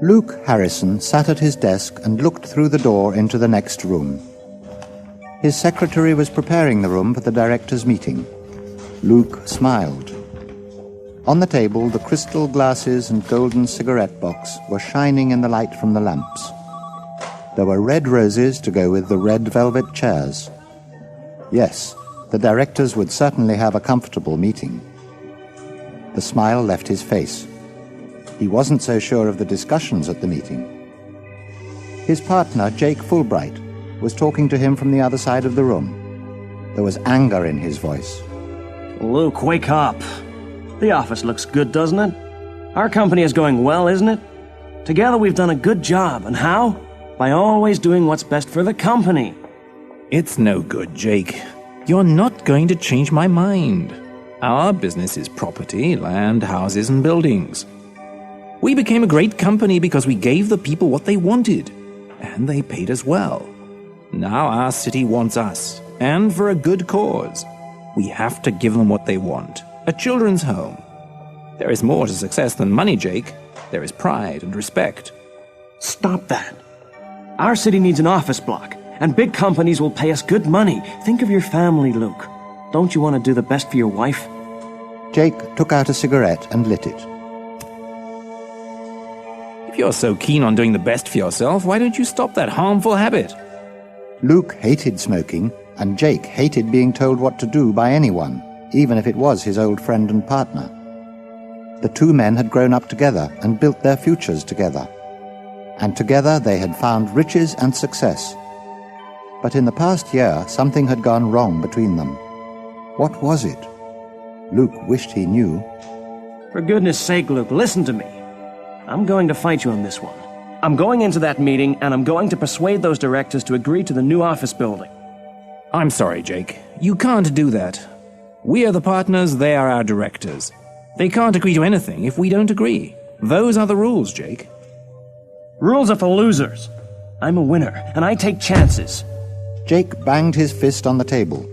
Luke Harrison sat at his desk and looked through the door into the next room. His secretary was preparing the room for the directors' meeting. Luke smiled. On the table, the crystal glasses and golden cigarette box were shining in the light from the lamps. There were red roses to go with the red velvet chairs. Yes, the directors would certainly have a comfortable meeting. The smile left his face. He wasn't so sure of the discussions at the meeting. His partner, Jake Fulbright, was talking to him from the other side of the room. There was anger in his voice. Luke, wake up. The office looks good, doesn't it? Our company is going well, isn't it? Together we've done a good job, and how? By always doing what's best for the company. It's no good, Jake. You're not going to change my mind. Our business is property, land, houses, and buildings. We became a great company because we gave the people what they wanted, and they paid us well. Now our city wants us, and for a good cause. We have to give them what they want, a children's home. There is more to success than money, Jake. There is pride and respect. Stop that. Our city needs an office block, and big companies will pay us good money. Think of your family, Luke. Don't you want to do the best for your wife? Jake took out a cigarette and lit it. If you're so keen on doing the best for yourself, why don't you stop that harmful habit? Luke hated smoking, and Jake hated being told what to do by anyone, even if it was his old friend and partner. The two men had grown up together and built their futures together. And together they had found riches and success. But in the past year, something had gone wrong between them. What was it? Luke wished he knew. For goodness sake, Luke, listen to me. I'm going to fight you on this one. I'm going into that meeting, and I'm going to persuade those directors to agree to the new office building. I'm sorry, Jake. You can't do that. We are the partners, they are our directors. They can't agree to anything if we don't agree. Those are the rules, Jake. Rules are for losers. I'm a winner, and I take chances. Jake banged his fist on the table.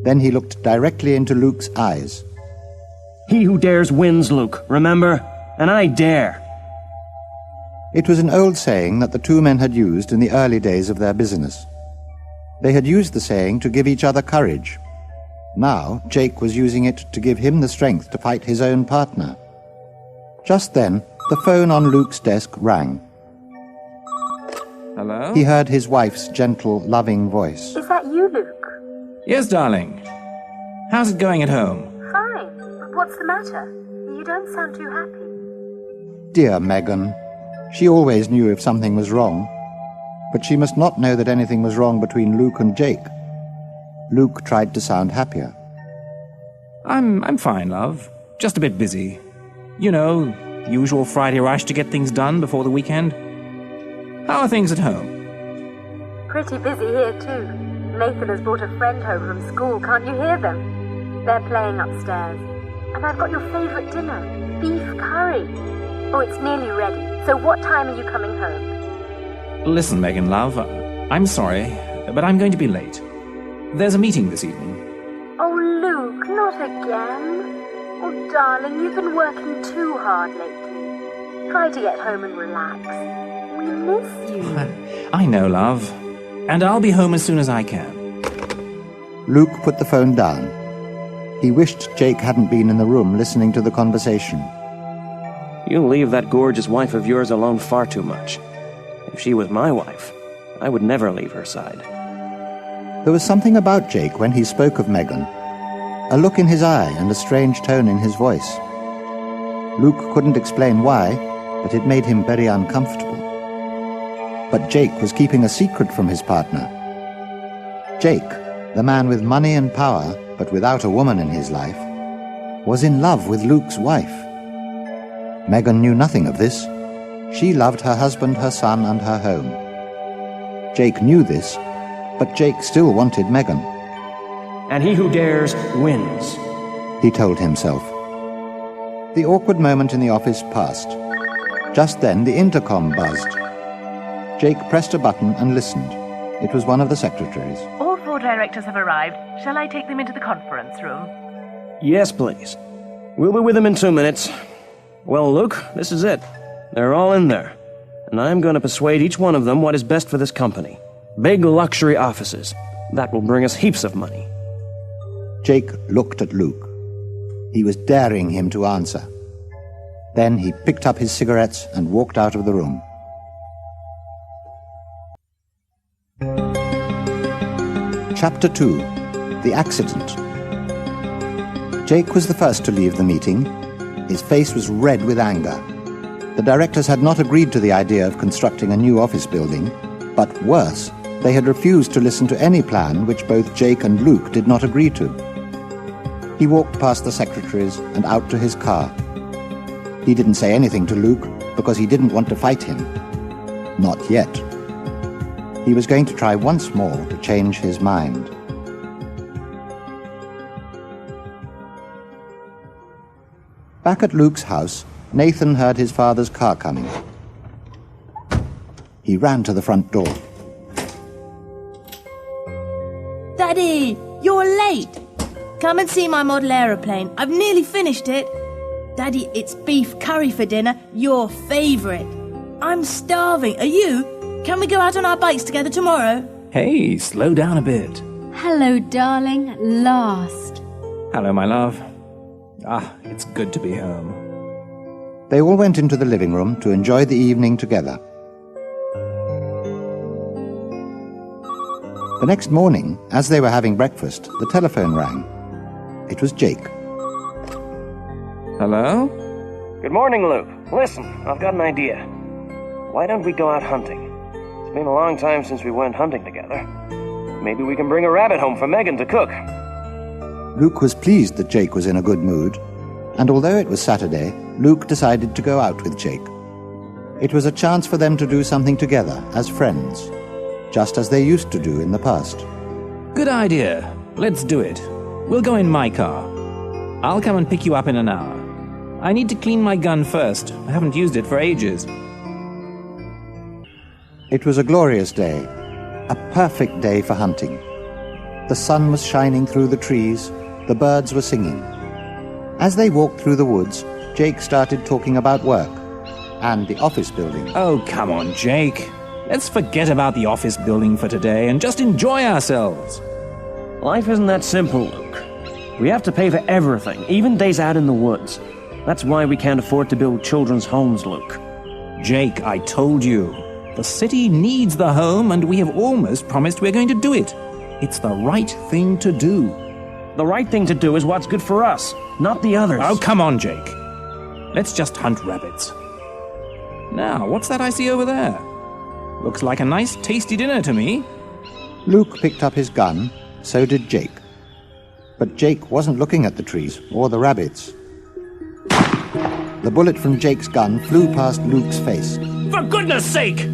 Then he looked directly into Luke's eyes. He who dares wins, Luke, remember? And I dare. It was an old saying that the two men had used in the early days of their business. They had used the saying to give each other courage. Now, Jake was using it to give him the strength to fight his own partner. Just then, the phone on Luke's desk rang. Hello? He heard his wife's gentle, loving voice. Is that you, Luke? Yes, darling. How's it going at home? Fine. But what's the matter? You don't sound too happy. Dear Megan. She always knew if something was wrong. But she must not know that anything was wrong between Luke and Jake. Luke tried to sound happier. I'm fine, love. Just a bit busy. You know, the usual Friday rush to get things done before the weekend. How are things at home? Pretty busy here, too. Nathan has brought a friend home from school. Can't you hear them? They're playing upstairs. And I've got your favorite dinner, beef curry. Oh, it's nearly ready. So what time are you coming home? Listen, Megan, love, I'm sorry, but I'm going to be late. There's a meeting this evening. Oh, Luke, not again. Oh, darling, you've been working too hard lately. Try to get home and relax. We miss you. I know, love. And I'll be home as soon as I can. Luke put the phone down. He wished Jake hadn't been in the room listening to the conversation. You leave that gorgeous wife of yours alone far too much. If she was my wife, I would never leave her side. There was something about Jake when he spoke of Megan. A look in his eye and a strange tone in his voice. Luke couldn't explain why, but it made him very uncomfortable. But Jake was keeping a secret from his partner. Jake, the man with money and power, but without a woman in his life, was in love with Luke's wife. Megan knew nothing of this. She loved her husband, her son, and her home. Jake knew this, but Jake still wanted Megan. And he who dares wins, he told himself. The awkward moment in the office passed. Just then, the intercom buzzed. Jake pressed a button and listened. It was one of the secretaries. All 4 directors have arrived. Shall I take them into the conference room? Yes, please. We'll be with them in 2 minutes. Well, Luke, this is it. They're all in there. and I'm going to persuade each one of them what is best for this company. Big luxury offices. That will bring us heaps of money. Jake looked at Luke. He was daring him to answer. Then he picked up his cigarettes and walked out of the room. Chapter 2. The Accident. Jake was the first to leave the meeting. His face was red with anger. The directors had not agreed to the idea of constructing a new office building, but worse, they had refused to listen to any plan which both Jake and Luke did not agree to. He walked past the secretaries and out to his car. He didn't say anything to Luke because he didn't want to fight him. Not yet. He was going to try once more to change his mind. Back at Luke's house, Nathan heard his father's car coming. He ran to the front door. Daddy, you're late. Come and see my model aeroplane. I've nearly finished it. Daddy, it's beef curry for dinner, your favourite. I'm starving. Are you? Can we go out on our bikes together tomorrow? Hey, slow down a bit. Hello, darling. At last. Hello, my love. It's good to be home. They all went into the living room to enjoy the evening together. The next morning, as they were having breakfast, the telephone rang. It was Jake. Hello? Good morning, Luke. Listen, I've got an idea. Why don't we go out hunting? It's been a long time since we went hunting together. Maybe we can bring a rabbit home for Megan to cook. Luke was pleased that Jake was in a good mood, and although it was Saturday, Luke decided to go out with Jake. It was a chance for them to do something together as friends, just as they used to do in the past. Good idea. Let's do it. We'll go in my car. I'll come and pick you up in an hour. I need to clean my gun first. I haven't used it for ages. It was a glorious day, a perfect day for hunting. The sun was shining through the trees, the birds were singing. As they walked through the woods, Jake started talking about work and the office building. Oh, come on, Jake. Let's forget about the office building for today and just enjoy ourselves. Life isn't that simple, Luke. We have to pay for everything, even days out in the woods. That's why we can't afford to build children's homes, Luke. Jake, I told you. The city needs the home, and we have almost promised we're going to do it. It's the right thing to do. The right thing to do is what's good for us, not the others. Oh, come on, Jake. Let's just hunt rabbits. Now, what's that I see over there? Looks like a nice, tasty dinner to me. Luke picked up his gun, so did Jake. But Jake wasn't looking at the trees or the rabbits. The bullet from Jake's gun flew past Luke's face. For goodness sake!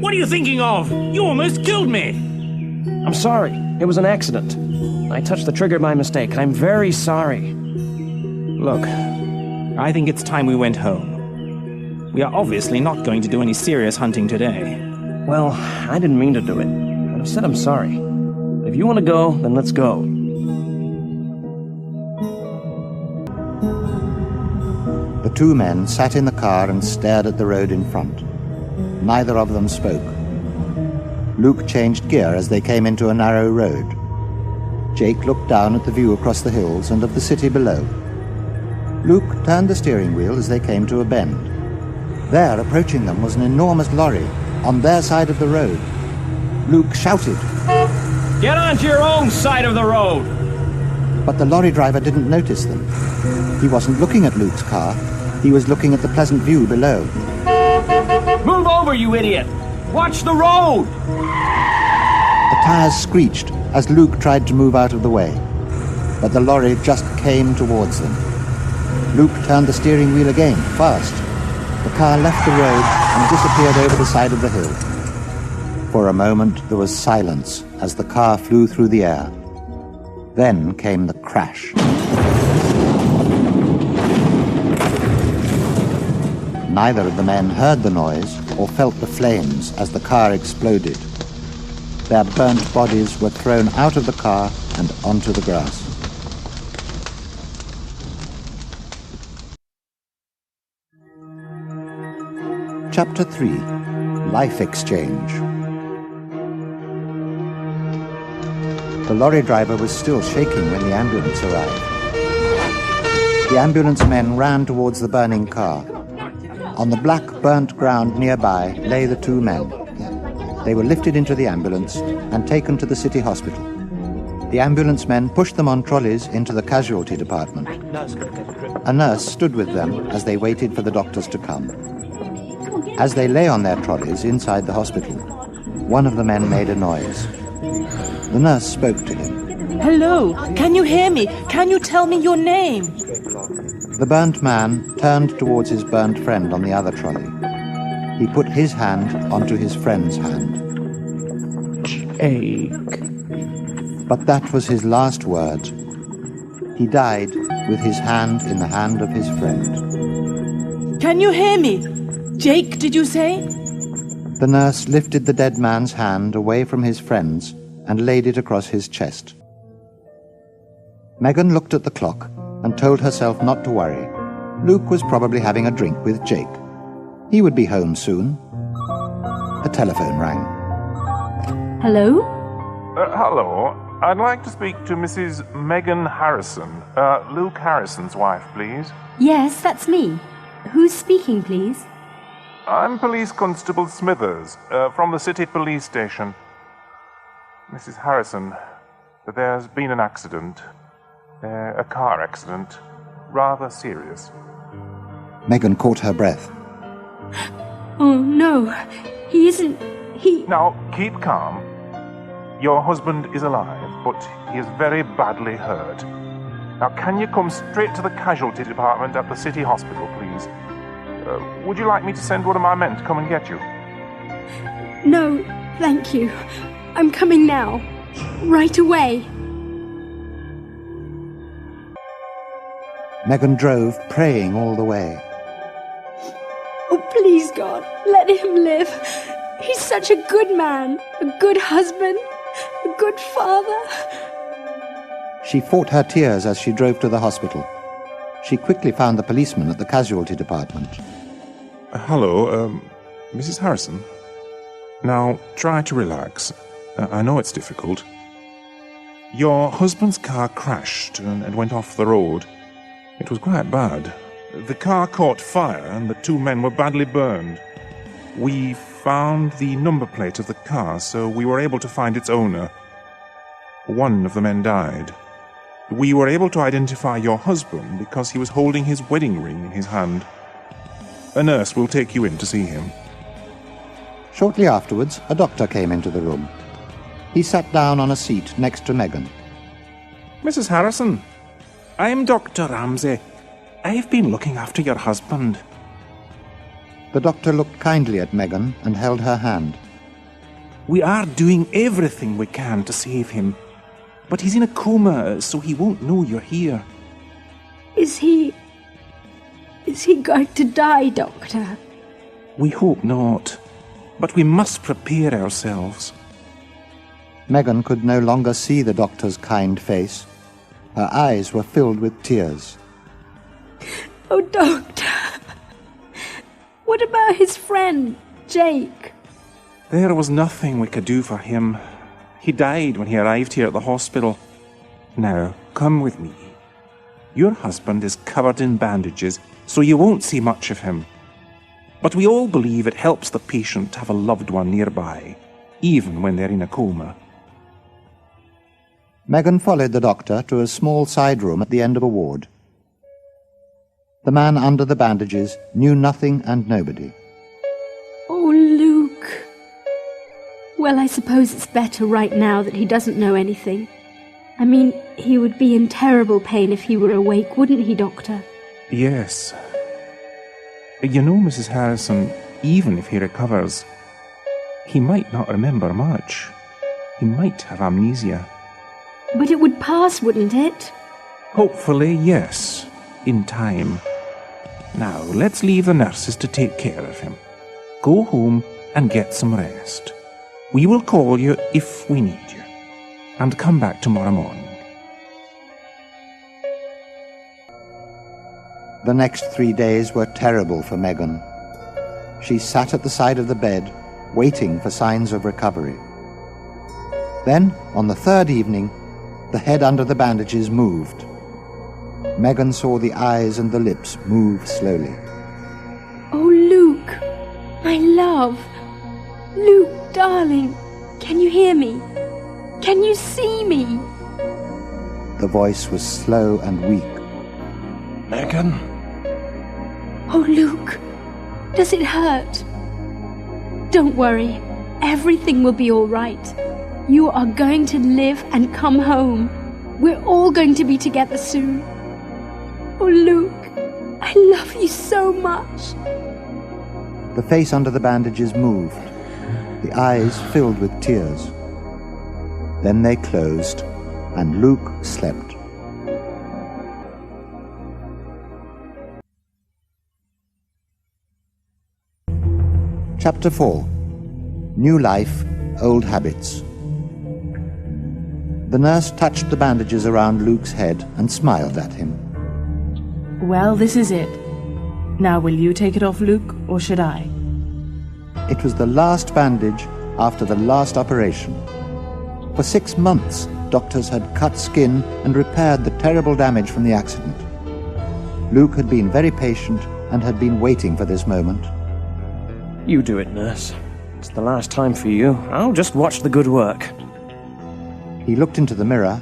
What are you thinking of? You almost killed me! I'm sorry. It was an accident. I touched the trigger by mistake. I'm very sorry. Look, I think it's time we went home. We are obviously not going to do any serious hunting today. Well, I didn't mean to do it. I said I'm sorry. If you want to go, then let's go. The two men sat in the car and stared at the road in front. Neither of them spoke. Luke changed gear as they came into a narrow road. Jake looked down at the view across the hills and of the city below. Luke turned the steering wheel as they came to a bend. There, approaching them, was an enormous lorry on their side of the road. Luke shouted, Get onto your own side of the road! But the lorry driver didn't notice them. He wasn't looking at Luke's car. He was looking at the pleasant view below. Move over, you idiot! Watch the road! The tires screeched as Luke tried to move out of the way. But the lorry just came towards them. Luke turned the steering wheel again, fast. The car left the road and disappeared over the side of the hill. For a moment there was silence as the car flew through the air. Then came the crash. Neither of the men heard the noise or felt the flames as the car exploded. Their burnt bodies were thrown out of the car and onto the grass. Chapter 3. Life exchange. The lorry driver was still shaking when the ambulance arrived. The ambulance men ran towards the burning car. On the black, burnt ground nearby lay the two men. They were lifted into the ambulance and taken to the city hospital. The ambulance men pushed them on trolleys into the casualty department. A nurse stood with them as they waited for the doctors to come. As they lay on their trolleys inside the hospital, one of the men made a noise. The nurse spoke to him. Hello, can you hear me? Can you tell me your name? The burnt man turned towards his burnt friend on the other trolley. He put his hand onto his friend's hand. Jake. But that was his last word. He died with his hand in the hand of his friend. Can you hear me? Jake, did you say? The nurse lifted the dead man's hand away from his friend's and laid it across his chest. Megan looked at the clock and told herself not to worry. Luke was probably having a drink with Jake. He would be home soon. A telephone rang. Hello? Hello. I'd like to speak to Mrs. Megan Harrison, Luke Harrison's wife, please. Yes, that's me. Who's speaking, please? I'm Police Constable Smithers, from the city police station. Mrs. Harrison, there's been an accident. A car accident. Rather serious. Megan caught her breath. Oh, no. He isn't... Now, keep calm. Your husband is alive, but he is very badly hurt. Now, can you come straight to the casualty department at the city hospital, please? Would you like me to send one of my men to come and get you? No, thank you. I'm coming now. Right away. Megan drove, praying all the way. Oh, please, God, let him live. He's such a good man, a good husband, a good father. She fought her tears as she drove to the hospital. She quickly found the policeman at the casualty department. Hello, Mrs. Harrison. Now, try to relax. I know it's difficult. Your husband's car crashed and went off the road. It was quite bad. The car caught fire and the two men were badly burned. We found the number plate of the car, so we were able to find its owner. One of the men died. We were able to identify your husband because he was holding his wedding ring in his hand. A nurse will take you in to see him. Shortly afterwards, a doctor came into the room. He sat down on a seat next to Megan. Mrs. Harrison, I'm Dr. Ramsay. I've been looking after your husband. The doctor looked kindly at Megan and held her hand. We are doing everything we can to save him, but he's in a coma, so he won't know you're here. Is he going to die, Doctor? We hope not, but we must prepare ourselves. Megan could no longer see the doctor's kind face. Her eyes were filled with tears. Oh, Doctor. What about his friend, Jake? There was nothing we could do for him. He died when he arrived here at the hospital. Now, come with me. Your husband is covered in bandages, so you won't see much of him. But we all believe it helps the patient to have a loved one nearby, even when they're in a coma. Megan followed the doctor to a small side room at the end of a ward. The man under the bandages knew nothing and nobody. Oh, Luke. Well, I suppose it's better right now that he doesn't know anything. I mean, he would be in terrible pain if he were awake, wouldn't he, Doctor? Yes. You know, Mrs. Harrison, even if he recovers, he might not remember much. He might have amnesia. But it would pass, wouldn't it? Hopefully, yes, in time. Now, let's leave the nurses to take care of him. Go home and get some rest. We will call you if we need you. And come back tomorrow morning. The next 3 days were terrible for Megan. She sat at the side of the bed, waiting for signs of recovery. Then, on the third evening, the head under the bandages moved. Megan saw the eyes and the lips move slowly. Oh, Luke, my love. Luke, darling, can you hear me? Can you see me? The voice was slow and weak. Megan? Oh, Luke, does it hurt? Don't worry, everything will be all right. You are going to live and come home. We're all going to be together soon. Oh, Luke, I love you so much. The face under the bandages moved, the eyes filled with tears. Then they closed, and Luke slept. Chapter 4. New Life, Old Habits. The nurse touched the bandages around Luke's head and smiled at him. Well, this is it. Now will you take it off, Luke, or should I? It was the last bandage after the last operation. For 6 months, doctors had cut skin and repaired the terrible damage from the accident. Luke had been very patient and had been waiting for this moment. You do it, nurse. It's the last time for you. I'll just watch the good work. He looked into the mirror,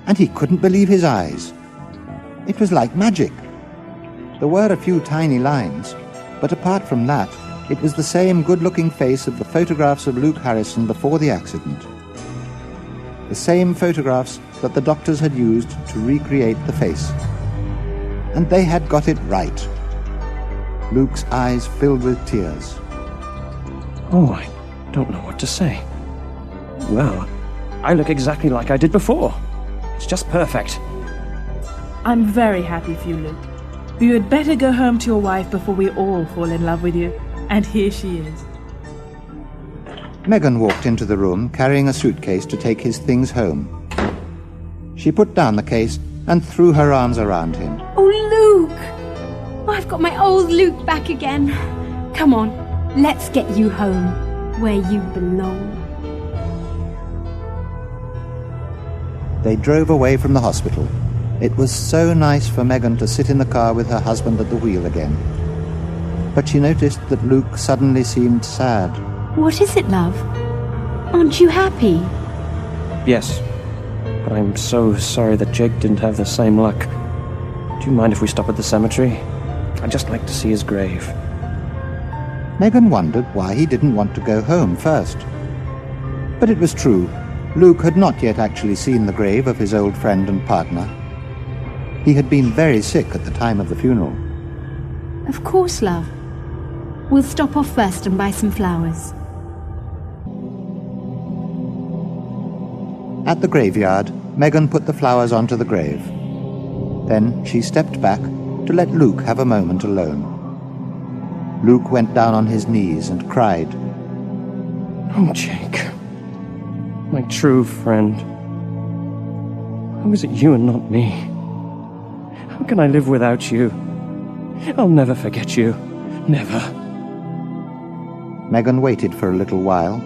and he couldn't believe his eyes. It was like magic. There were a few tiny lines, but apart from that, it was the same good-looking face of the photographs of Luke Harrison before the accident. The same photographs that the doctors had used to recreate the face. And they had got it right. Luke's eyes filled with tears. Oh, I don't know what to say. Well, I look exactly like I did before. It's just perfect. I'm very happy for you, Luke. But you had better go home to your wife before we all fall in love with you. And here she is. Megan walked into the room carrying a suitcase to take his things home. She put down the case and threw her arms around him. Oh, Luke! Oh, I've got my old Luke back again. Come on, let's get you home, where you belong. They drove away from the hospital. It was so nice for Megan to sit in the car with her husband at the wheel again. But she noticed that Luke suddenly seemed sad. What is it, love? Aren't you happy? Yes, but I'm so sorry that Jake didn't have the same luck. Do you mind if we stop at the cemetery? I'd just like to see his grave. Megan wondered why he didn't want to go home first. But it was true. Luke had not yet actually seen the grave of his old friend and partner. He had been very sick at the time of the funeral. Of course, love. We'll stop off first and buy some flowers. At the graveyard, Megan put the flowers onto the grave. Then she stepped back to let Luke have a moment alone. Luke went down on his knees and cried. Oh, Jake. My true friend. How is it you and not me? How can I live without you? I'll never forget you. Never. Megan waited for a little while.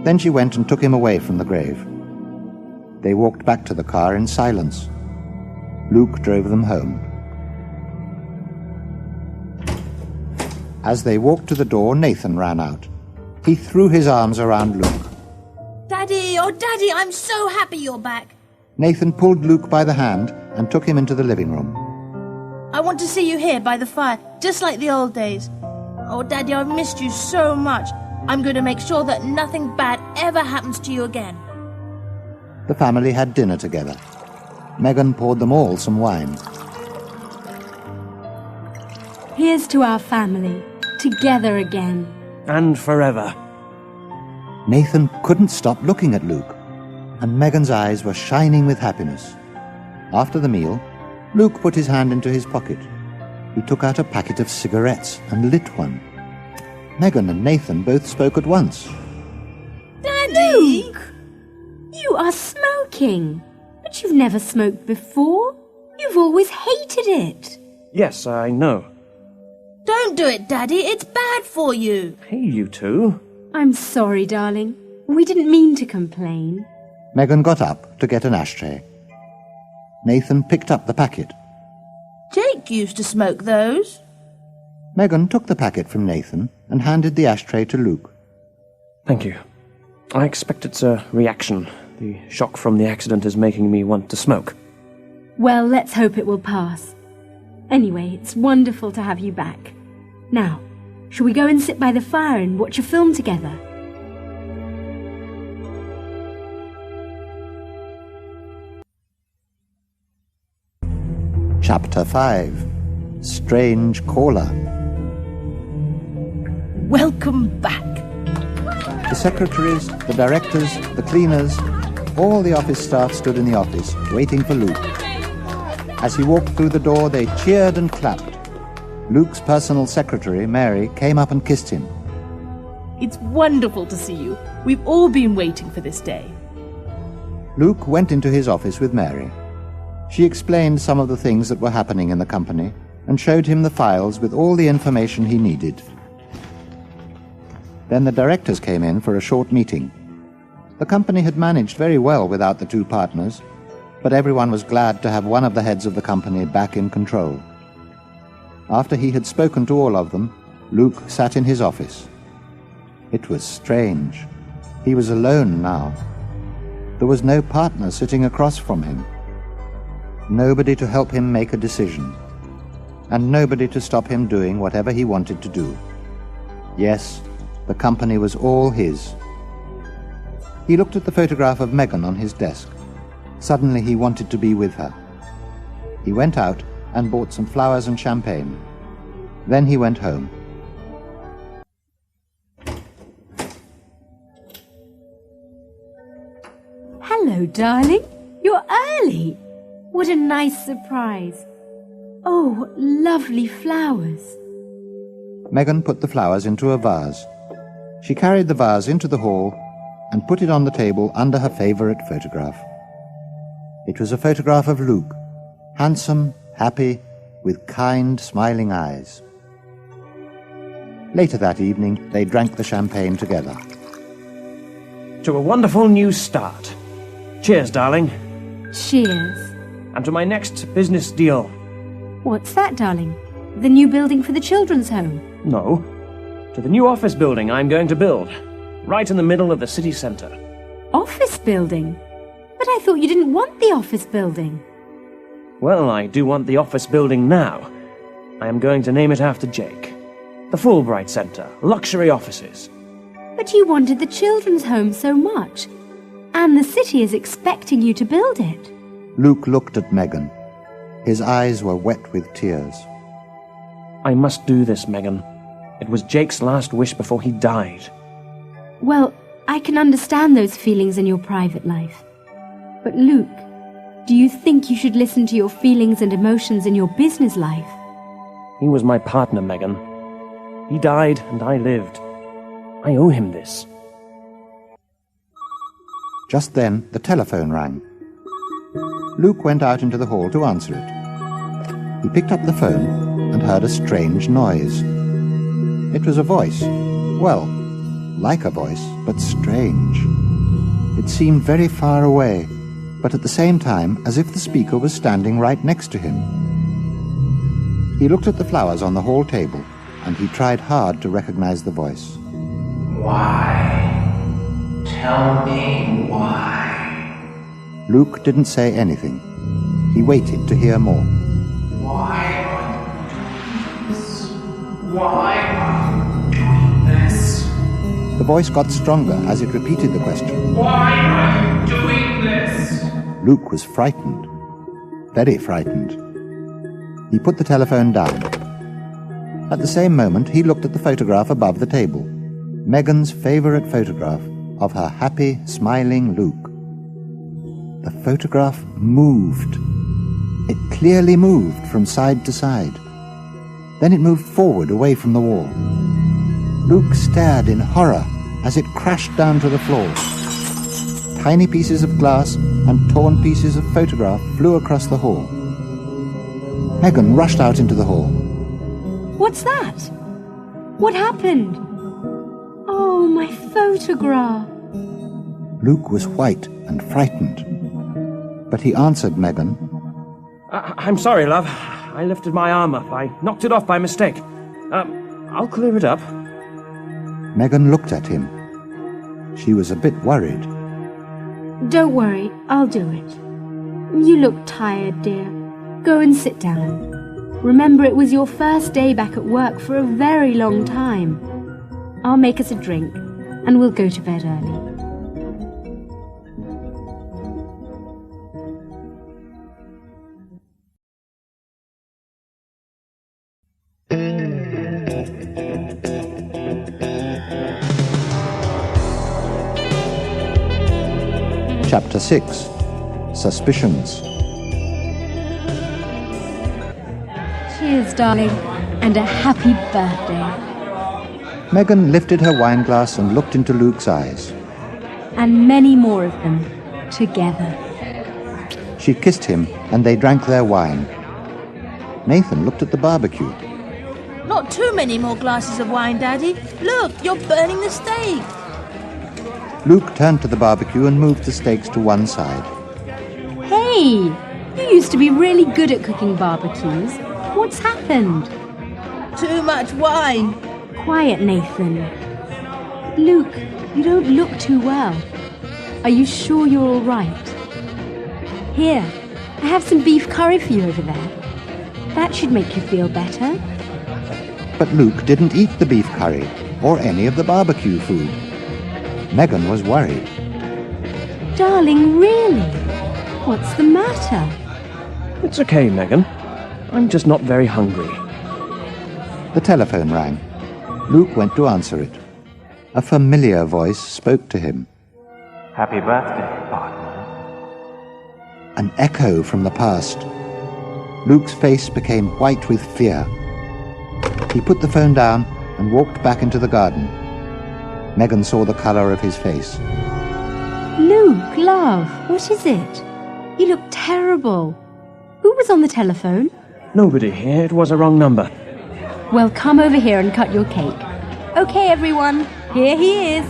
Then she went and took him away from the grave. They walked back to the car in silence. Luke drove them home. As they walked to the door, Nathan ran out. He threw his arms around Luke. Daddy, oh Daddy, I'm so happy you're back. Nathan pulled Luke by the hand and took him into the living room. I want to see you here by the fire, just like the old days. Oh, Daddy, I've missed you so much. I'm going to make sure that nothing bad ever happens to you again. The family had dinner together. Megan poured them all some wine. Here's to our family, together again. And forever. Nathan couldn't stop looking at Luke, and Megan's eyes were shining with happiness. After the meal, Luke put his hand into his pocket. He took out a packet of cigarettes and lit one. Megan and Nathan both spoke at once. Daddy! Luke! You are smoking. But you've never smoked before. You've always hated it. Yes, I know. Don't do it, Daddy. It's bad for you. Hey, you two. I'm sorry, darling. We didn't mean to complain. Megan got up to get an ashtray. Nathan picked up the packet. Jake used to smoke those. Megan took the packet from Nathan and handed the ashtray to Luke. Thank you. I expect it's a reaction. The shock from the accident is making me want to smoke. Well, let's hope it will pass. Anyway, it's wonderful to have you back. Now, shall we go and sit by the fire and watch a film together? Chapter 5. Strange Caller. Welcome back. The secretaries, the directors, the cleaners, all the office staff stood in the office, waiting for Luke. As he walked through the door, they cheered and clapped. Luke's personal secretary, Mary, came up and kissed him. It's wonderful to see you. We've all been waiting for this day. Luke went into his office with Mary. She explained some of the things that were happening in the company and showed him the files with all the information he needed. Then the directors came in for a short meeting. The company had managed very well without the two partners, but everyone was glad to have one of the heads of the company back in control. After he had spoken to all of them, Luke sat in his office. It was strange. He was alone now. There was no partner sitting across from him. Nobody to help him make a decision. And nobody to stop him doing whatever he wanted to do. Yes, the company was all his. He looked at the photograph of Megan on his desk. Suddenly he wanted to be with her. He went out and bought some flowers and champagne. Then he went home. Hello, darling. You're early. What a nice surprise. Oh, lovely flowers. Megan put the flowers into a vase. She carried the vase into the hall and put it on the table under her favorite photograph. It was a photograph of Luke, handsome, happy, with kind, smiling eyes. Later that evening, they drank the champagne together. To a wonderful new start. Cheers, darling. Cheers. And to my next business deal. What's that, darling? The new building for the children's home? No. To the new office building I'm going to build. Right in the middle of the city centre. Office building? But I thought you didn't want the office building. Well, I do want the office building now. I am going to name it after Jake. The Fulbright Centre. Luxury offices. But you wanted the children's home so much. And the city is expecting you to build it. Luke looked at Megan. His eyes were wet with tears. I must do this, Megan. It was Jake's last wish before he died. Well, I can understand those feelings in your private life. But Luke, do you think you should listen to your feelings and emotions in your business life? He was my partner, Megan. He died and I lived. I owe him this. Just then, the telephone rang. Luke went out into the hall to answer it. He picked up the phone and heard a strange noise. It was a voice. Well, like a voice, but strange. It seemed very far away, but at the same time as if the speaker was standing right next to him. He looked at the flowers on the hall table, and he tried hard to recognize the voice. Why? Tell me why. Luke didn't say anything. He waited to hear more. Why are you doing this? Why are you doing this? The voice got stronger as it repeated the question. Why are you doing this? Luke was frightened. Very frightened. He put the telephone down. At the same moment, he looked at the photograph above the table. Megan's favorite photograph of her happy, smiling Luke. The photograph moved. It clearly moved from side to side. Then it moved forward away from the wall. Luke stared in horror as it crashed down to the floor. Tiny pieces of glass and torn pieces of photograph flew across the hall. Megan rushed out into the hall. What's that? What happened? Oh, My photograph. Luke was white and frightened. But he answered Megan. I'm sorry, love. I lifted my arm up. I knocked it off by mistake. I'll clear it up. Megan looked at him. She was a bit worried. Don't worry, I'll do it. You look tired, dear. Go and sit down. Remember, it was your first day back at work for a very long time. I'll make us a drink, and we'll go to bed early. Chapter 6. Suspicions. Cheers, darling, and a happy birthday. Megan lifted her wine glass and looked into Luke's eyes. And many more of them, together. She kissed him and they drank their wine. Nathan looked at the barbecue. Not too many more glasses of wine, Daddy. Look, you're burning the steak. Luke turned to the barbecue and moved the steaks to one side. Hey! You used to be really good at cooking barbecues. What's happened? Too much wine. Quiet, Nathan. Luke, you don't look too well. Are you sure you're all right? Here, I have some beef curry for you over there. That should make you feel better. But Luke didn't eat the beef curry or any of the barbecue food. Megan was worried. Darling, really? What's the matter? It's okay, Megan. I'm just not very hungry. The telephone rang. Luke went to answer it. A familiar voice spoke to him. Happy birthday, partner. An echo from the past. Luke's face became white with fear. He put the phone down and walked back into the garden. Megan saw the colour of his face. Luke, love, what is it? You look terrible. Who was on the telephone? Nobody. It was a wrong number. Well, come over here and cut your cake. Okay, everyone, here he is.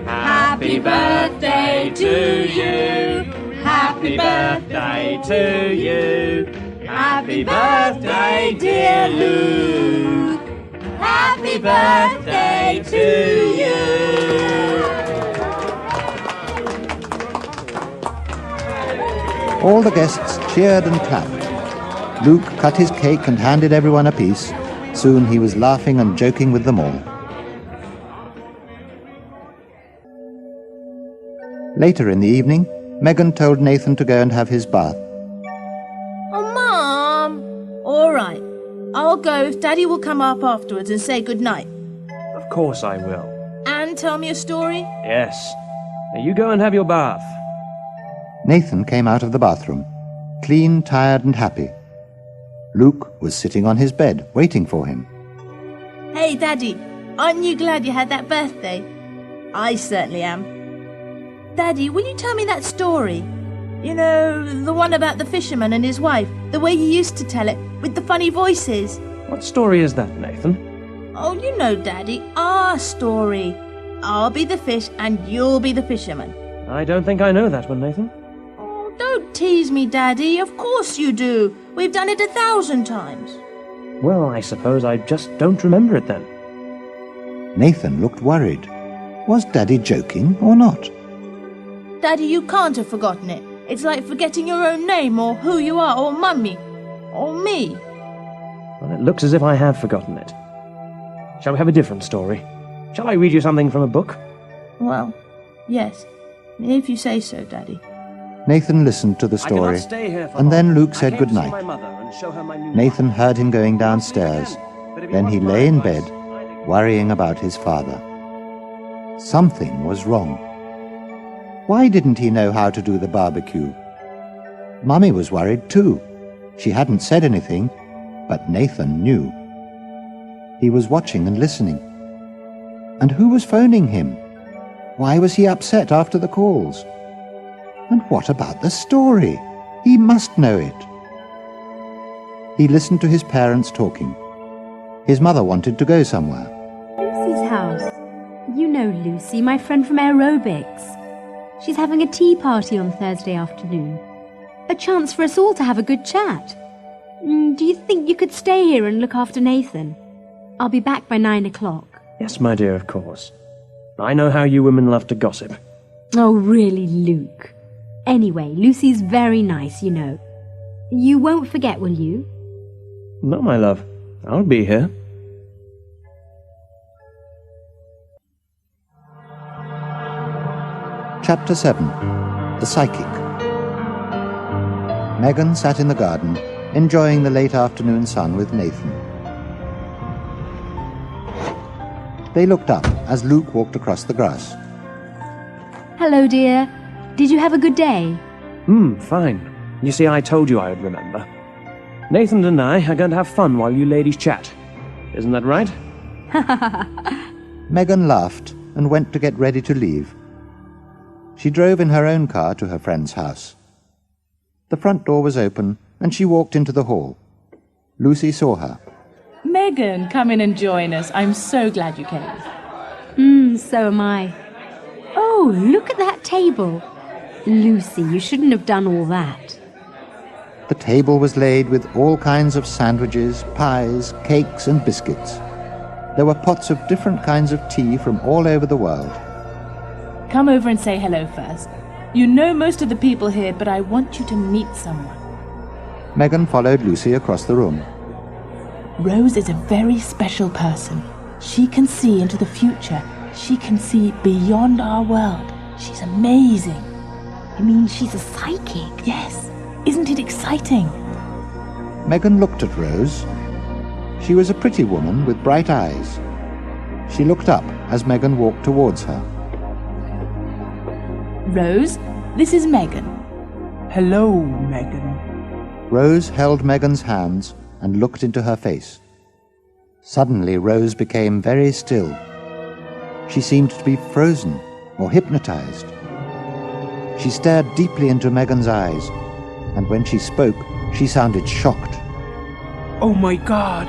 Happy birthday to you. Happy birthday to you. Happy birthday, dear Luke. Happy birthday to you. All the guests cheered and clapped. Luke cut his cake and handed everyone a piece. Soon he was laughing and joking with them all. Later in the evening, Megan told Nathan to go and have his bath. Oh, Mum. All right. I'll go if Daddy will come up afterwards and say good night. Of course I will. And tell me a story? Yes. Now you go and have your bath. Nathan came out of the bathroom, clean, tired and happy. Luke was sitting on his bed, waiting for him. Hey, Daddy, aren't you glad you had that birthday? I certainly am. Daddy, will you tell me that story? You know, the one about the fisherman and his wife, the way you used to tell it, with the funny voices. What story is that, Nathan? Oh, you know, Daddy, our story. I'll be the fish and you'll be the fisherman. I don't think I know that one, Nathan. Oh, don't tease me, Daddy. Of course you do. We've done it 1,000 times. Well, I suppose I just don't remember it then. Nathan looked worried. Was Daddy joking or not? Daddy, you can't have forgotten it. It's like forgetting your own name or who you are or Mummy or me. Well, it looks as if I have forgotten it. Shall we have a different story? Shall I read you something from a book? Well, yes. If you say so, Daddy. Nathan listened to the story, and then Luke said good night. Nathan heard him going downstairs. Then he lay in bed, worrying about his father. Something was wrong. Why didn't he know how to do the barbecue? Mummy was worried too. She hadn't said anything, but Nathan knew. He was watching and listening. And who was phoning him? Why was he upset after the calls? And what about the story? He must know it. He listened to his parents talking. His mother wanted to go somewhere. Lucy's house. You know Lucy, my friend from aerobics. She's having a tea party on Thursday afternoon. A chance for us all to have a good chat. Do you think you could stay here and look after Nathan? I'll be back by 9 o'clock. Yes, my dear, of course. I know how you women love to gossip. Oh, really, Luke? Anyway, Lucy's very nice, you know. You won't forget, will you? No, my love. I'll be here. Chapter 7. The Psychic. Megan sat in the garden, enjoying the late afternoon sun with Nathan. They looked up as Luke walked across the grass. Hello, dear. Did you have a good day? Fine. You see, I told you I would remember. Nathan and I are going to have fun while you ladies chat. Isn't that right? Megan laughed and went to get ready to leave. She drove in her own car to her friend's house. The front door was open, and she walked into the hall. Lucy saw her. Megan, come in and join us. I'm so glad you came. So am I. Oh, look at that table. Lucy, you shouldn't have done all that. The table was laid with all kinds of sandwiches, pies, cakes, and biscuits. There were pots of different kinds of tea from all over the world. Come over and say hello first. You know most of the people here, but I want you to meet someone. Megan followed Lucy across the room. Rose is a very special person. She can see into the future. She can see beyond our world. She's amazing. You mean she's a psychic? Yes. Isn't it exciting? Megan looked at Rose. She was a pretty woman with bright eyes. She looked up as Megan walked towards her. Rose, this is Megan. Hello, Megan. Rose held Megan's hands and looked into her face. Suddenly, Rose became very still. She seemed to be frozen or hypnotized. She stared deeply into Megan's eyes, and when she spoke, she sounded shocked. Oh my God.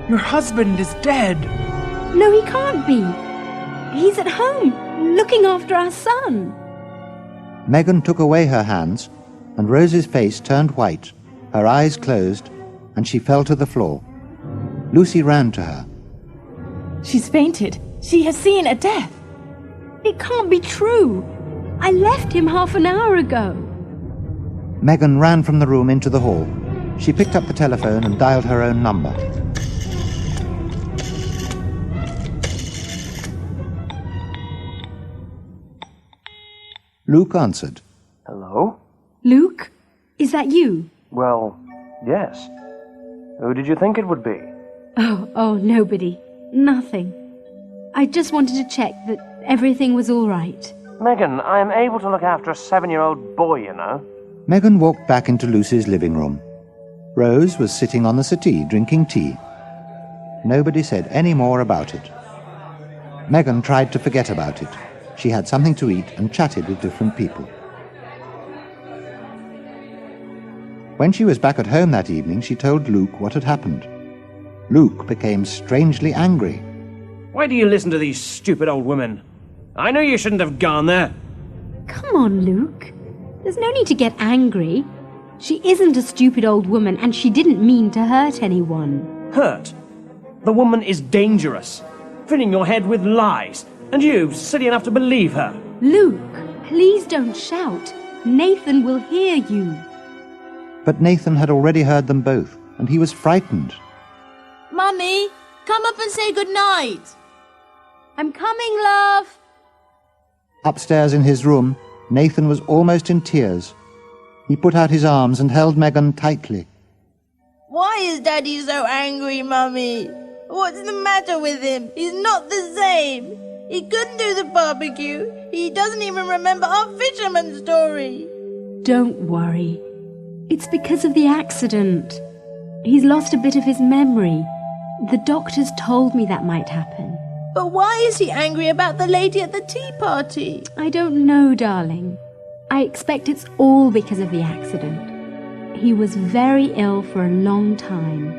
Your husband is dead. No, he can't be. He's at home, looking after our son. Megan took away her hands, and Rose's face turned white, her eyes closed, and she fell to the floor. Lucy ran to her. She's fainted. She has seen a death. It can't be true. I left him half an hour ago. Megan ran from the room into the hall. She picked up the telephone and dialed her own number. Luke answered. Hello? Luke? Is that you? Well, yes. Who did you think it would be? Oh, nobody. Nothing. I just wanted to check that everything was all right. Megan, I am able to look after a 7-year-old boy, you know. Megan walked back into Lucy's living room. Rose was sitting on the settee drinking tea. Nobody said any more about it. Megan tried to forget about it. She had something to eat and chatted with different people. When she was back at home that evening, she told Luke what had happened. Luke became strangely angry. Why do you listen to these stupid old women? I know you shouldn't have gone there. Come on, Luke. There's no need to get angry. She isn't a stupid old woman, and she didn't mean to hurt anyone. Hurt? The woman is dangerous, filling your head with lies, and you, silly enough to believe her. Luke, please don't shout. Nathan will hear you. But Nathan had already heard them both, and he was frightened. Mummy, come up and say good night. I'm coming, love. Upstairs in his room, Nathan was almost in tears. He put out his arms and held Megan tightly. Why is Daddy so angry, Mummy? What's the matter with him? He's not the same. He couldn't do the barbecue. He doesn't even remember our fisherman story. Don't worry. It's because of the accident. He's lost a bit of his memory. The doctors told me that might happen. But why is he angry about the lady at the tea party? I don't know, darling. I expect it's all because of the accident. He was very ill for a long time.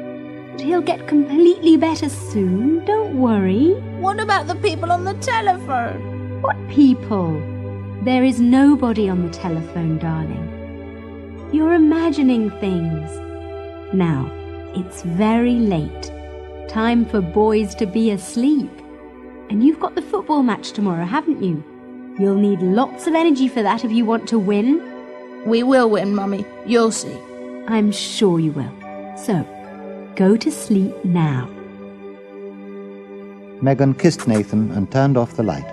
But he'll get completely better soon, don't worry. What about the people on the telephone? What people? There is nobody on the telephone, darling. You're imagining things. Now, it's very late. Time for boys to be asleep. And you've got the football match tomorrow, haven't you? You'll need lots of energy for that if you want to win. We will win, Mummy. You'll see. I'm sure you will. So, go to sleep now. Megan kissed Nathan and turned off the light.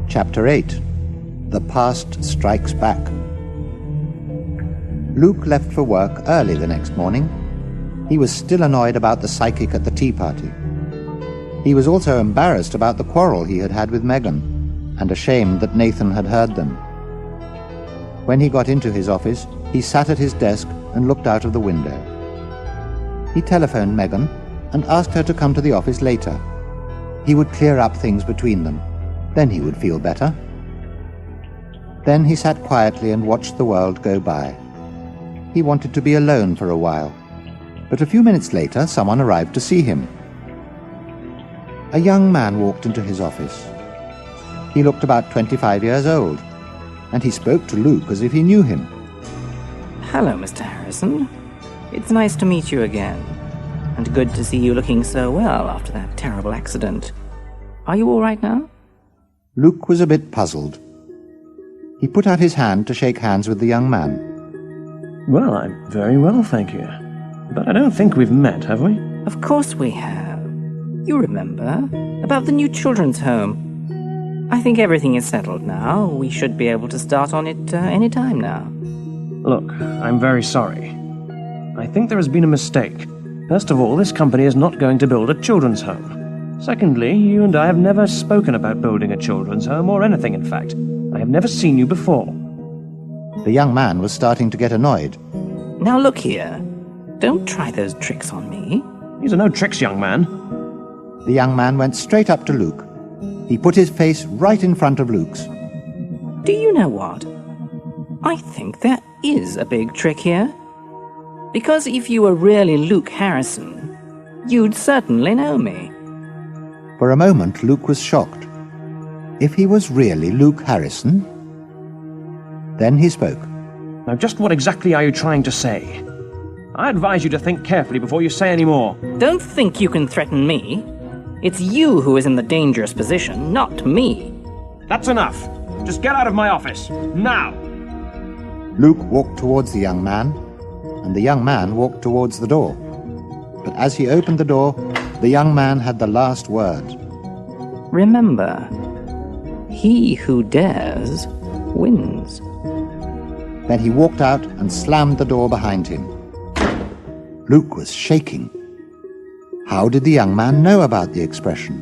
Chapter 8. The Past Strikes Back. Luke left for work early the next morning. He was still annoyed about the psychic at the tea party. He was also embarrassed about the quarrel he had had with Megan, and ashamed that Nathan had heard them. When he got into his office, he sat at his desk and looked out of the window. He telephoned Megan and asked her to come to the office later. He would clear up things between them. Then he would feel better. Then he sat quietly and watched the world go by. He wanted to be alone for a while, but a few minutes later someone arrived to see him. A young man walked into his office. He looked about 25 years old, and he spoke to Luke as if he knew him. Hello, Mr. Harrison. It's nice to meet you again, and good to see you looking so well after that terrible accident. Are you all right now? Luke was a bit puzzled. He put out his hand to shake hands with the young man. Well, I'm very well, thank you. But I don't think we've met, have we? Of course we have. You remember, about the new children's home. I think everything is settled now. We should be able to start on it any time now. Look, I'm very sorry. I think there has been a mistake. First of all, this company is not going to build a children's home. Secondly, you and I have never spoken about building a children's home, or anything, in fact. I have never seen you before. The young man was starting to get annoyed. Now look here. Don't try those tricks on me. These are no tricks, young man. The young man went straight up to Luke. He put his face right in front of Luke's. Do you know what? I think there is a big trick here. Because if you were really Luke Harrison, you'd certainly know me. For a moment, Luke was shocked. If he was really Luke Harrison? Then he spoke. Now, just what exactly are you trying to say? I advise you to think carefully before you say any more. Don't think you can threaten me. It's you who is in the dangerous position, not me. That's enough. Just get out of my office, now! Luke walked towards the young man, and the young man walked towards the door. But as he opened the door, the young man had the last word. Remember, he who dares wins. Then he walked out and slammed the door behind him. Luke was shaking. How did the young man know about the expression?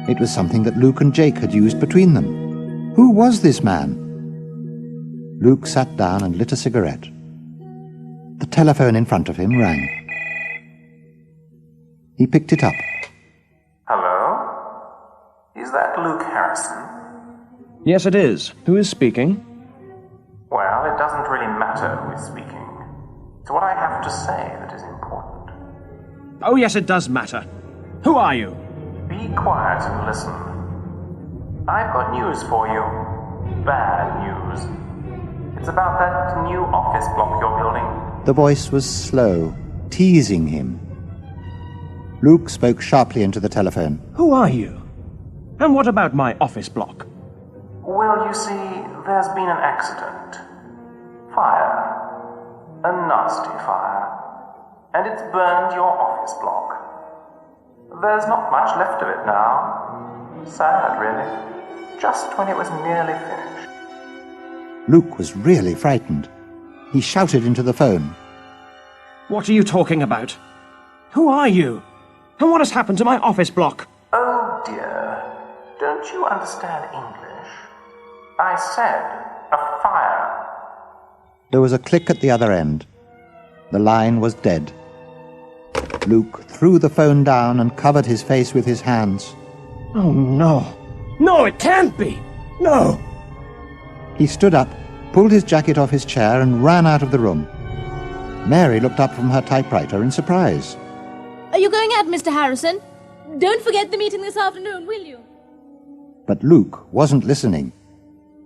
It was something that Luke and Jake had used between them. Who was this man? Luke sat down and lit a cigarette. The telephone in front of him rang. He picked it up. Hello? Is that Luke Harrison? Yes, it is. Who is speaking? Well, it doesn't really matter who is speaking. It's what I have to say that is important. Oh, yes, it does matter. Who are you? Be quiet and listen. I've got news for you. Bad news. It's about that new office block you're building. The voice was slow, teasing him. Luke spoke sharply into the telephone. Who are you? And what about my office block? Well, you see, there's been an accident. Fire. A nasty fire. And it's burned your office block. There's not much left of it now. Sad, really. Just when it was nearly finished. Luke was really frightened. He shouted into the phone. What are you talking about? Who are you? And what has happened to my office block? Oh dear. Don't you understand English? I said a fire. There was a click at the other end. The line was dead. Luke threw the phone down and covered his face with his hands. Oh, no. No, it can't be! No! He stood up, pulled his jacket off his chair and ran out of the room. Mary looked up from her typewriter in surprise. Are you going out, Mr. Harrison? Don't forget the meeting this afternoon, will you? But Luke wasn't listening.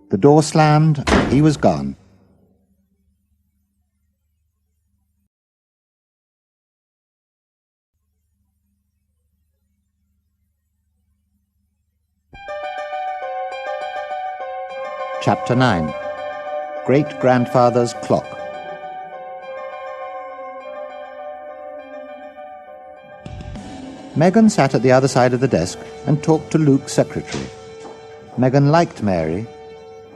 The door slammed and he was gone. Chapter 9. Great-Grandfather's Clock. Megan sat at the other side of the desk and talked to Luke's secretary. Megan liked Mary.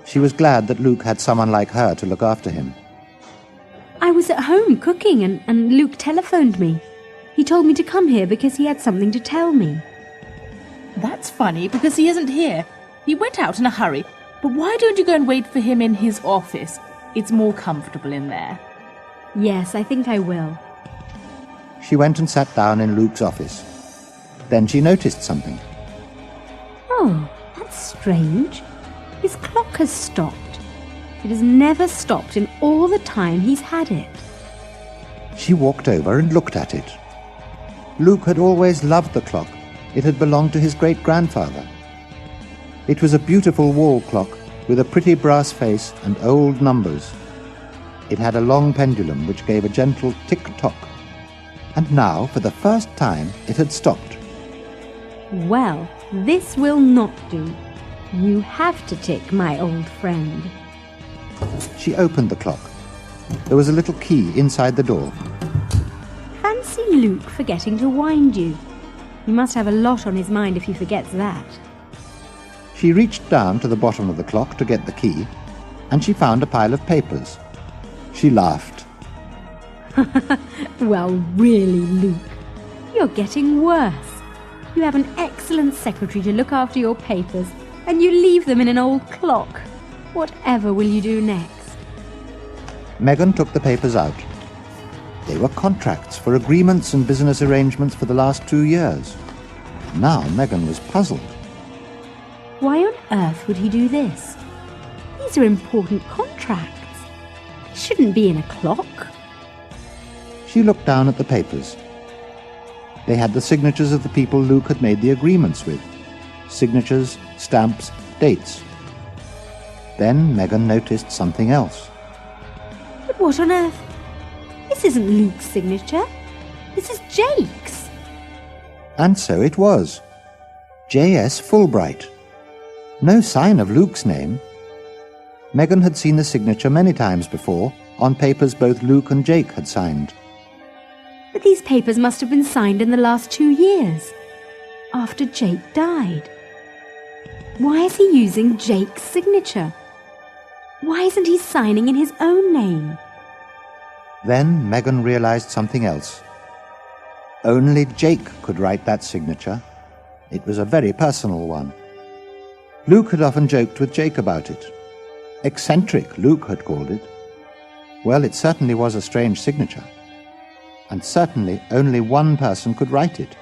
She was glad that Luke had someone like her to look after him. I was at home cooking and Luke telephoned me. He told me to come here because he had something to tell me. That's funny because he isn't here. He went out in a hurry. But why don't you go and wait for him in his office? It's more comfortable in there. Yes, I think I will. She went and sat down in Luke's office. Then she noticed something. Oh, that's strange. His clock has stopped. It has never stopped in all the time he's had it. She walked over and looked at it. Luke had always loved the clock. It had belonged to his great-grandfather. It was a beautiful wall clock with a pretty brass face and old numbers. It had a long pendulum which gave a gentle tick-tock. And now, for the first time, it had stopped. Well, this will not do. You have to tick, my old friend. She opened the clock. There was a little key inside the door. Fancy Luke forgetting to wind you. He must have a lot on his mind if he forgets that. She reached down to the bottom of the clock to get the key, and she found a pile of papers. She laughed. Well, really, Luke, you're getting worse. You have an excellent secretary to look after your papers, and you leave them in an old clock. Whatever will you do next? Megan took the papers out. They were contracts for agreements and business arrangements for the last 2 years. Now Megan was puzzled. Why on earth would he do this? These are important contracts. They shouldn't be in a clock. She looked down at the papers. They had the signatures of the people Luke had made the agreements with. Signatures, stamps, dates. Then Megan noticed something else. But what on earth? This isn't Luke's signature. This is Jake's. And so it was. J.S. Fulbright. No sign of Luke's name. Megan had seen the signature many times before, on papers both Luke and Jake had signed. But these papers must have been signed in the last 2 years, after Jake died. Why is he using Jake's signature? Why isn't he signing in his own name? Then Megan realized something else. Only Jake could write that signature. It was a very personal one. Luke had often joked with Jake about it. Eccentric, Luke had called it. Well, it certainly was a strange signature. And certainly only one person could write it,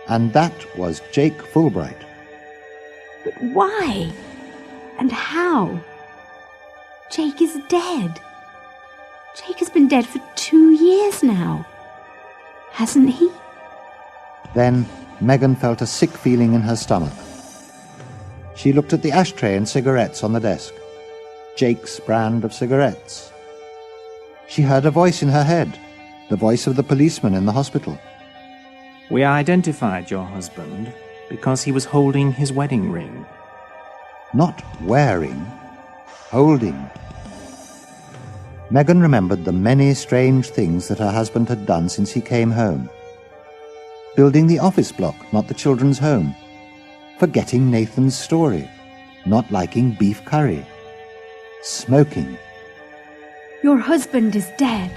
and that was Jake Fulbright. But why? And how? Jake is dead. Jake has been dead for 2 years now. Hasn't he? Then Megan felt a sick feeling in her stomach. She looked at the ashtray and cigarettes on the desk. Jake's brand of cigarettes. She heard a voice in her head, the voice of the policeman in the hospital. We identified your husband because he was holding his wedding ring. Not wearing, holding. Megan remembered the many strange things that her husband had done since he came home. Building the office block, not the children's home. Forgetting Nathan's story. Not liking beef curry. Smoking. Your husband is dead,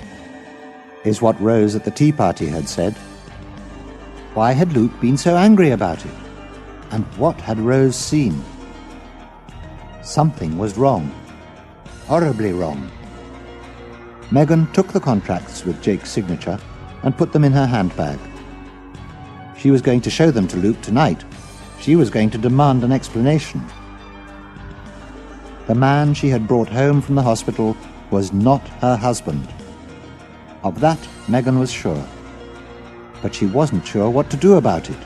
is what Rose at the tea party had said. Why had Luke been so angry about it? And what had Rose seen? Something was wrong. Horribly wrong. Megan took the contracts with Jake's signature and put them in her handbag. She was going to show them to Luke tonight. She was going to demand an explanation. The man she had brought home from the hospital was not her husband. Of that, Megan was sure. But she wasn't sure what to do about it.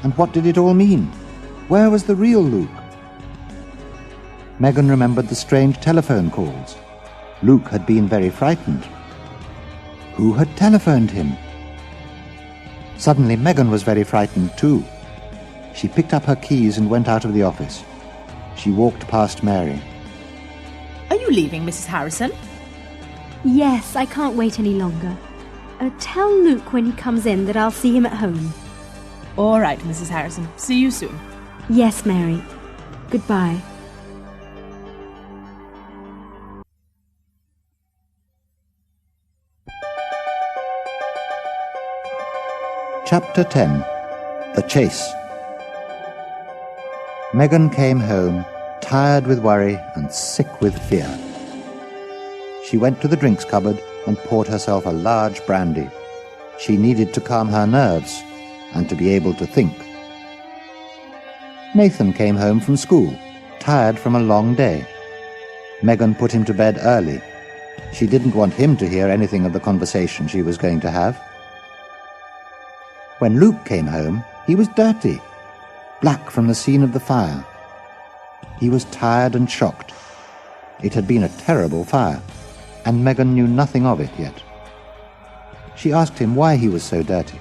And what did it all mean? Where was the real Luke? Megan remembered the strange telephone calls. Luke had been very frightened. Who had telephoned him? Suddenly, Megan was very frightened too. She picked up her keys and went out of the office. She walked past Mary. Are you leaving, Mrs. Harrison? Yes, I can't wait any longer. Tell Luke when he comes in that I'll see him at home. All right, Mrs. Harrison. See you soon. Yes, Mary. Goodbye. Chapter 10. The Chase. Megan came home, tired with worry and sick with fear. She went to the drinks cupboard and poured herself a large brandy. She needed to calm her nerves and to be able to think. Nathan came home from school, tired from a long day. Megan put him to bed early. She didn't want him to hear anything of the conversation she was going to have. When Luke came home, he was dirty, black from the scene of the fire. He was tired and shocked. It had been a terrible fire, and Megan knew nothing of it yet. She asked him why he was so dirty.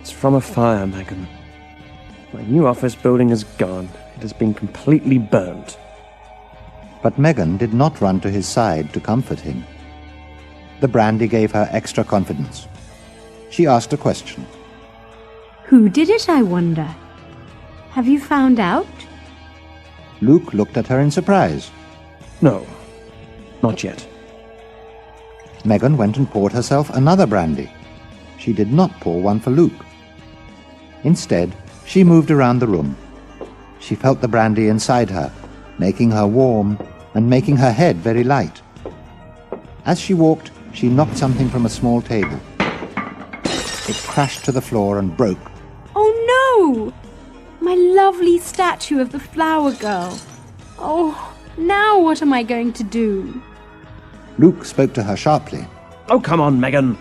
It's from a fire, Megan. My new office building is gone. It has been completely burnt. But Megan did not run to his side to comfort him. The brandy gave her extra confidence. She asked a question. Who did it, I wonder? Have you found out? Luke looked at her in surprise. No, not yet. Megan went and poured herself another brandy. She did not pour one for Luke. Instead, she moved around the room. She felt the brandy inside her, making her warm and making her head very light. As she walked, she knocked something from a small table. It crashed to the floor and broke. Oh no! My lovely statue of the flower girl. Oh, now what am I going to do? Luke spoke to her sharply. Oh, come on, Megan.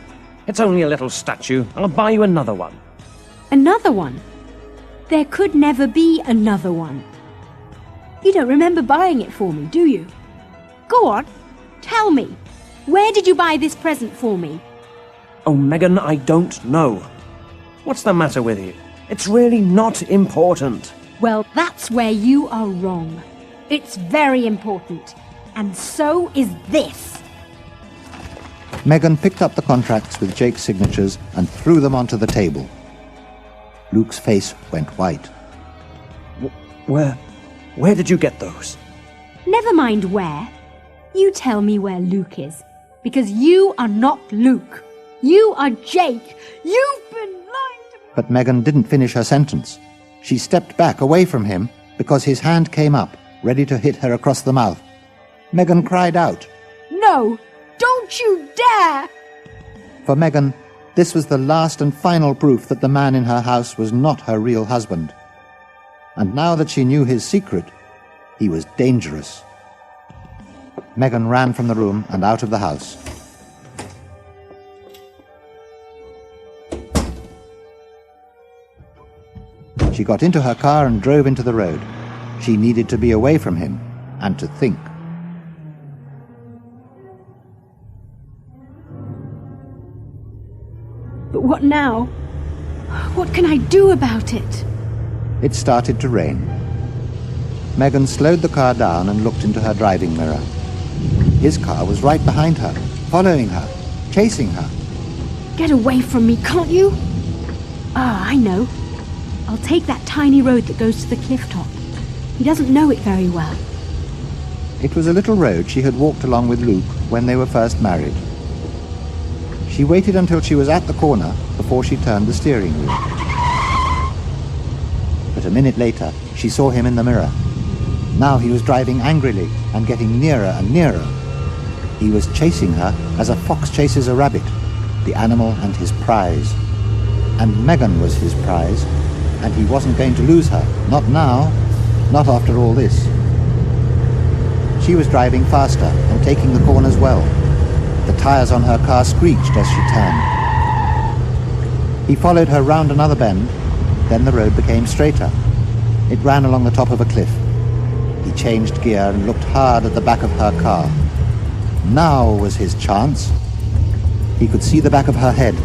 It's only a little statue. I'll buy you another one. Another one? There could never be another one. You don't remember buying it for me, do you? Go on, tell me. Where did you buy this present for me? Oh, Megan, I don't know. What's the matter with you? It's really not important. Well, that's where you are wrong. It's very important. And so is this. Megan picked up the contracts with Jake's signatures and threw them onto the table. Luke's face went white. Where did you get those? Never mind where. You tell me where Luke is. Because you are not Luke. You are Jake. You've been lying to me. But Megan didn't finish her sentence. She stepped back away from him because his hand came up, ready to hit her across the mouth. Megan cried out. No, don't you dare! For Megan, this was the last and final proof that the man in her house was not her real husband. And now that she knew his secret, he was dangerous. Megan ran from the room and out of the house. She got into her car and drove into the road. She needed to be away from him and to think. But what now? What can I do about it? It started to rain. Megan slowed the car down and looked into her driving mirror. His car was right behind her, following her, chasing her. Get away from me, can't you? Ah, I know. I'll take that tiny road that goes to the cliff top. He doesn't know it very well. It was a little road she had walked along with Luke when they were first married. She waited until she was at the corner before she turned the steering wheel. But a minute later, she saw him in the mirror. Now he was driving angrily and getting nearer and nearer. He was chasing her as a fox chases a rabbit, the animal and his prize. And Megan was his prize, and he wasn't going to lose her. Not now. Not after all this. She was driving faster and taking the corners well. The tires on her car screeched as she turned. He followed her round another bend. Then the road became straighter. It ran along the top of a cliff. He changed gear and looked hard at the back of her car. Now was his chance. He could see the back of her head.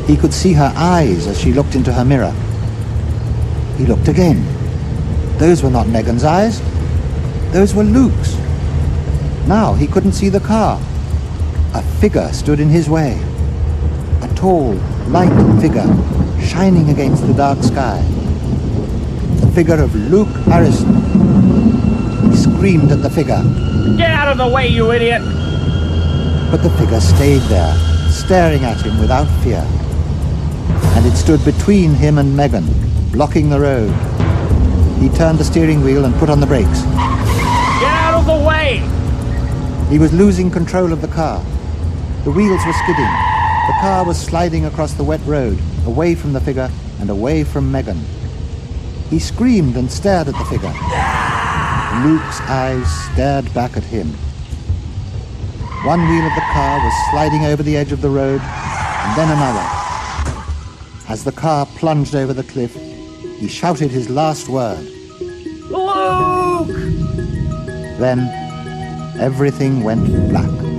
He could see her eyes as she looked into her mirror. He looked again. Those were not Megan's eyes. Those were Luke's. Now he couldn't see the car. A figure stood in his way. A tall, light figure, shining against the dark sky. The figure of Luke Harrison. He screamed at the figure. Get out of the way, you idiot! But the figure stayed there, staring at him without fear. And it stood between him and Megan, blocking the road. He turned the steering wheel and put on the brakes. Get out of the way! He was losing control of the car. The wheels were skidding. The car was sliding across the wet road, away from the figure and away from Megan. He screamed and stared at the figure. Luke's eyes stared back at him. One wheel of the car was sliding over the edge of the road, and then another. As the car plunged over the cliff, he shouted his last word. Luke! Then everything went black.